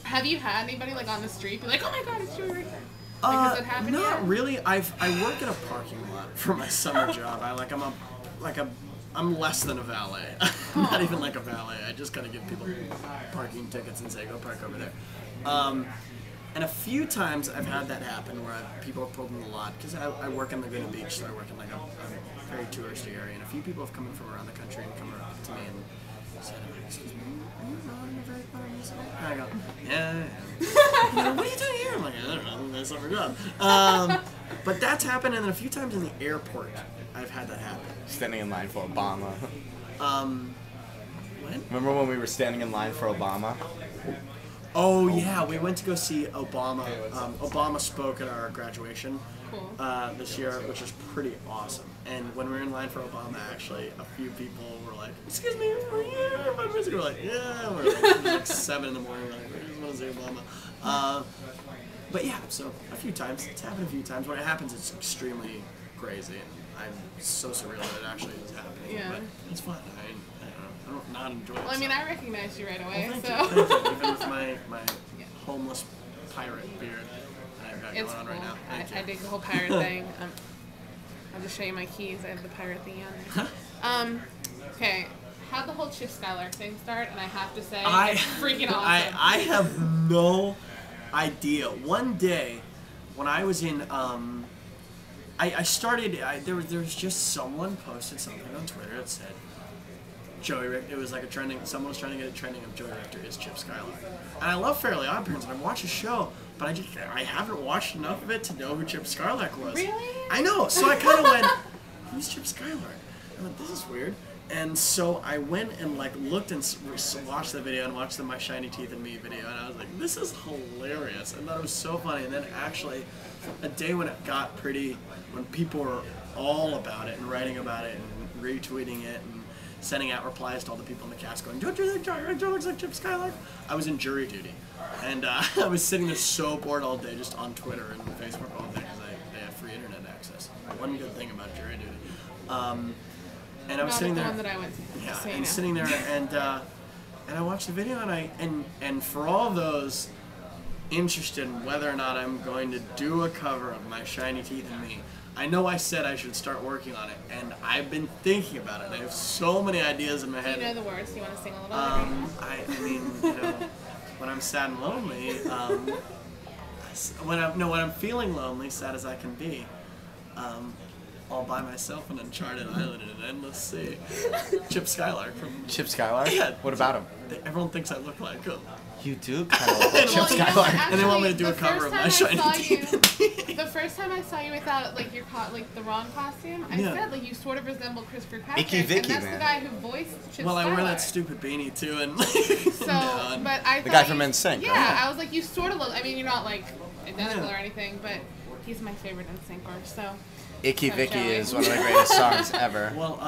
Have you had anybody like on the street be like, "Oh my God, it's Joey Richter"? Has it happened not yet? really. I work in a parking lot for my summer job. I'm less than a valet. I'm not even like a valet. I just kind of give people parking tickets and say, go park over there. And a few times I've had that happen where people have pulled in the lot, because I work in Laguna Beach, so I work in like a very touristy area, and a few people have come in from around the country and come up to me and said, "Excuse me, are you riding a very fun music?" And I go, "Yeah." What are you doing here? I'm like, "I don't know, that's summer job." But that's happened, and then a few times in the airport I've had that happen. Standing in line for Obama. When? Remember when we were standing in line for Obama? Oh yeah, we went to go see Obama. Obama spoke at our graduation this year, which was pretty awesome. And when we were in line for Obama, actually, a few people were like, "Excuse me, yeah, my music." We're like, "Yeah." We're like, it was like 7 in the morning. We're like, "We just want to see Obama." But yeah, so a few times. It's happened a few times. When it happens, it's extremely crazy, and I'm so surreal that it actually is happening. Yeah. But it's fun. I don't not enjoy it. Well, I mean, I recognized you right away, Thank so. you. Thank you. Even with my homeless pirate beard that I've got It's going on cool. right now. I dig the whole pirate thing. I'll just show you my keys. I have the pirate thing on there. Okay. How'd the whole Chip Skylark thing start? And I have to say, it's freaking awesome. I have no idea. One day, when I was in, I started. There was just someone posted something on Twitter that said, Joey Richter. It was like a trending. Someone was trying to get a trending of Joey Richter is Chip Skylark. And I love Fairly Odd Parents, and I watch the show, but I haven't watched enough of it to know who Chip Skylark was. Really? I know. So I kind of went, who's Chip Skylark? I went, this is weird. And so I went and like looked and watched the video and watched the My Shiny Teeth and Me video, and I was like, this is hilarious. I thought it was so funny. And then actually, a day when it got when people were all about it and writing about it and retweeting it and sending out replies to all the people in the cast going, "Don't you think Joey Richter looks like Chip Skylark?" I was in jury duty, and I was sitting there so bored all day, just on Twitter and Facebook all day because they have free internet access. One good thing about jury duty. And I was sitting there. The one that I went to. Yeah, and sitting there, and I watched the video, and for all those interested in whether or not I'm going to do a cover of My Shiny Teeth and Me, I know I said I should start working on it, and I've been thinking about it. I have so many ideas in my head. Do you know the words? Do you want to sing a little bit? I mean, when I'm sad and lonely, when I'm feeling lonely, sad as I can be, all by myself on an uncharted island in an endless sea. Chip Skylark from Chip Skylark? Yeah. What about him? Everyone thinks I look like him. You do kind of look like Chip Skylark. And they want me to do a cover of My Shiny Teeth. The first time I saw you without like the wrong costume, I said like you sort of resemble Chris Kirkpatrick, Icky Vicky, and that's man. the guy who voiced Chip Well, I wear Skylark. that stupid beanie too, and but I the thought guy from NSYNC. Yeah, right? I was like, you sort of look. I mean, you're not like identical or anything, but he's my favorite NSYNCer. So. Icky So Vicky Joey. is one of the greatest songs ever. Well,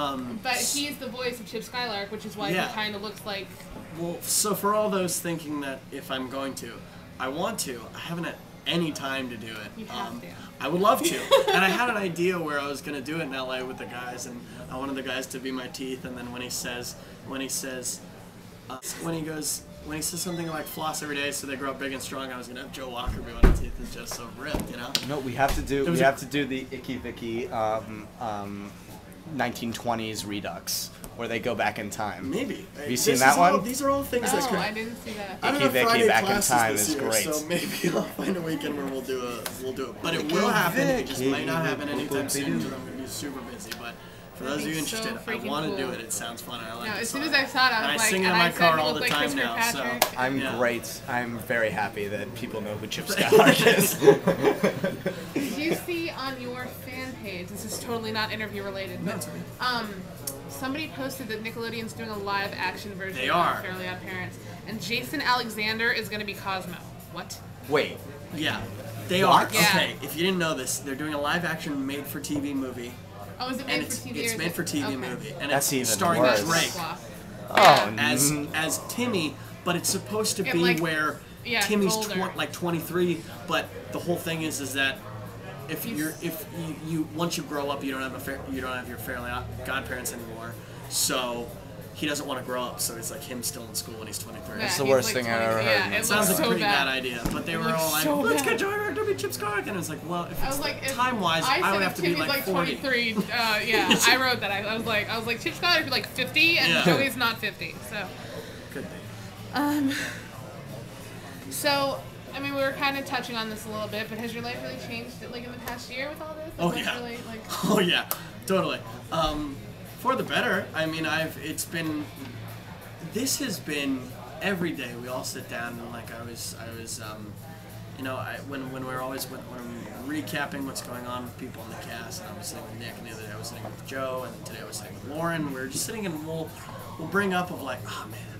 but he's the voice of Chip Skylark, which is why he kind of looks like. Well, so for all those thinking that if I'm going to, I want to, I haven't had any time to do it. You have to. I would love to. And I had an idea where I was going to do it in LA with the guys, and I wanted the guys to be my teeth, and then when he says something like floss every day so they grow up big and strong, I was going to have Joe Walker be one of the teeth and just so ripped, you know? No, we have to do the Icky Vicky 1920s Redux, where they go back in time. Maybe. Have you seen that one? These are all things that I didn't see that. Icky Vicky Back in Time is year, great. So maybe I'll find a weekend where we'll do it. But it will happen. It just might not happen anytime soon because I'm going to be super busy. But for those of you interested, I want to do it. It sounds fun. I like it. As soon as I saw it, I was like, sing it in my car all the time now. So I'm great. I'm very happy that people know who Chip Skylark is. Did you see on your fan page? This is totally not interview related, but somebody posted that Nickelodeon's doing a live action version of Fairly Odd Parents, and Jason Alexander is going to be Cosmo. What? Wait. Yeah, they are. Yeah. Okay, if you didn't know this, they're doing a live action made for TV movie. Oh, is it made for TV? It's made for TV movie, and That's it's even starring worse. Drake as Timmy, but it's supposed to be where Timmy's older. 23, but the whole thing is that if you once you grow up, you don't have your Fairly Odd godparents anymore, so he doesn't want to grow up, so it's like him still in school when he's 23. That's the worst thing I've ever heard. Yeah, it sounds like a pretty bad idea, but they were all like, let's get Joey Richter to be Chip Scark, and it was like, well, if it's time-wise, I would have to be like 40. 23, yeah, I wrote that. I was like, Chip Scark would be like 50, and Joey's not 50, so. Could be. So, I mean, we were kind of touching on this a little bit, but has your life really changed, like, in the past year with all this? Oh, yeah. Really, like... Oh, yeah, totally. For the better. I mean, this has been every day. We all sit down and like I was, you know, when we're always when I'm recapping what's going on with people in the cast, and I was sitting with Nick, and the other day I was sitting with Joe, and today I was sitting with Lauren. We were just sitting and we'll bring up of like, oh man,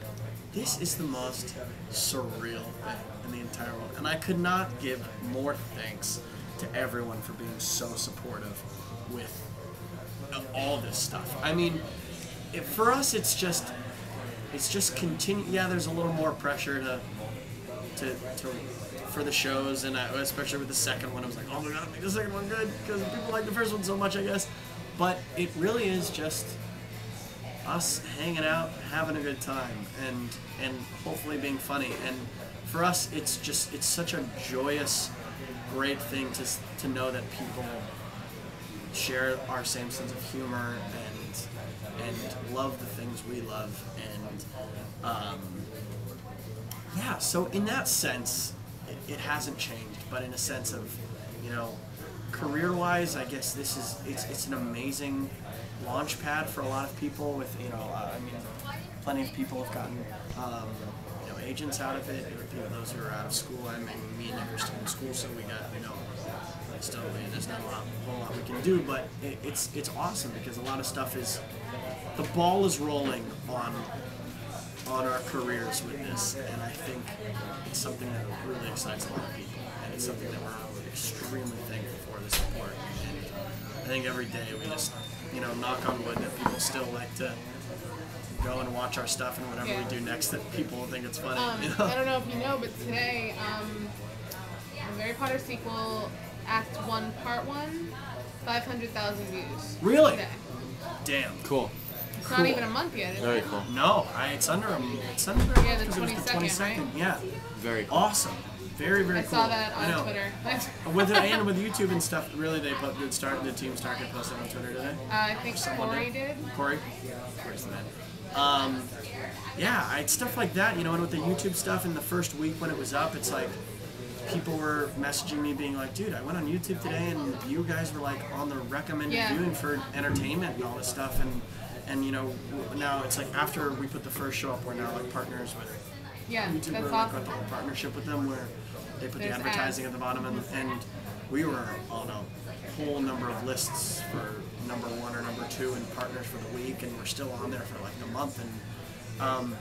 this is the most surreal thing in the entire world, and I could not give more thanks to everyone for being so supportive with all this stuff. I mean, for us, it's just continue. Yeah, there's a little more pressure for the shows, and especially with the second one, I was like, oh my god, make the second one good because people like the first one so much, I guess. But it really is just us hanging out, having a good time, and hopefully being funny. And for us, it's such a joyous, great thing to know that people share our same sense of humor and love the things we love, and yeah, so in that sense it hasn't changed, but in a sense of, you know, career-wise, I guess it's an amazing launch pad for a lot of people with, you know, I mean, plenty of people have gotten you know, agents out of it, those who are out of school. I mean, me and Nick are still in school, so we got, you know, still, there's not a whole lot we can do, but it's awesome because a lot of stuff is, the ball is rolling on our careers with this, and I think it's something that really excites a lot of people, and it's something that we're extremely thankful for, the support. And I think every day we just, you know, knock on wood that people still like to go and watch our stuff and whatever we do next, that people will think it's funny. You know? I don't know if you know, but today, the Harry Potter sequel, Act 1, Part 1, 500,000 views. Really? Today. Damn. Cool. It's not even a month yet, is Very it? cool. No, it's under the 22nd, right? Yeah. Very cool. Awesome. Very, very cool. I saw that on Twitter. and with YouTube and stuff, really, the team started posting on Twitter today. I think Corey did. Corey's the man. Yeah, it's stuff like that, you know, and with the YouTube stuff in the first week when it was up, it's like, people were messaging me being like, dude, I went on YouTube today and you guys were like on the recommended viewing for entertainment and all this stuff, and you know, now it's like after we put the first show up, we're now like partners with YouTube. That's we're awesome. got the whole partnership with them where they put the advertising at the bottom, and we were on a whole number of lists for number 1 or number 2 and partners for the week, and we're still on there for like a month, and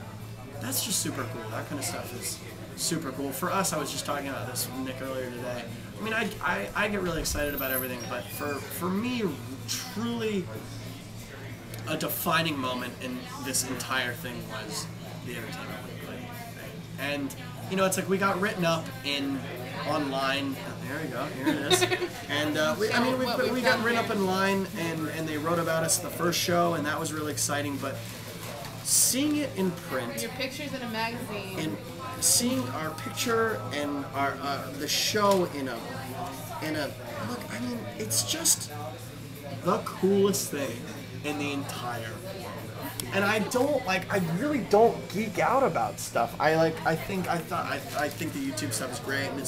that's just super cool. That kind of stuff is super cool. For us, I was just talking about this with Nick earlier today. I mean, I get really excited about everything, but for me, truly a defining moment in this entire thing was the Entertainment Weekly thing. And, you know, it's like we got written up in online. There we go, here it is. And we got written up online, and they wrote about us the first show, and that was really exciting. But seeing it in print, your pictures in a magazine, and seeing our picture and our the show in a look, I mean, it's just the coolest thing in the entire world. And I really don't geek out about stuff. I think the YouTube stuff is great, and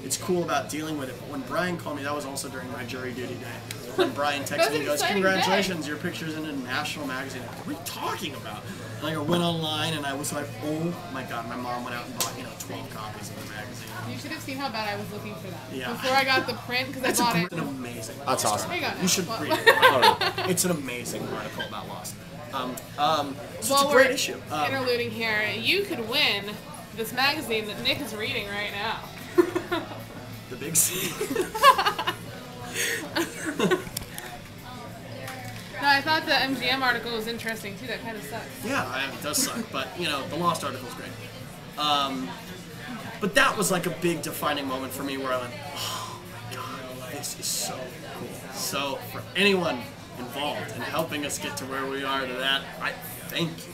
it's cool about dealing with it. But when Brian called me, that was also during my jury duty day. When Brian texted me and goes, "Congratulations, your picture's in a national magazine." Like, what are you talking about? And I went online and I was like, oh my god, my mom went out and bought, 12 copies of the magazine. You should have seen how bad I was looking for that. Yeah. Before I got the print, because I bought it. It's an amazing That's story. awesome. There you go. You should read it. It's an amazing article about Lost. So it's a great issue. Interluding here, you could win this magazine that Nick is reading right now. The Big C. No, I thought the MGM article was interesting too. That kind of sucks. Yeah, it does suck, but the Lost article is great. But that was like a big defining moment for me where I went, oh my god, this is so cool. So for anyone involved in helping us get to where we are to that, I thank you.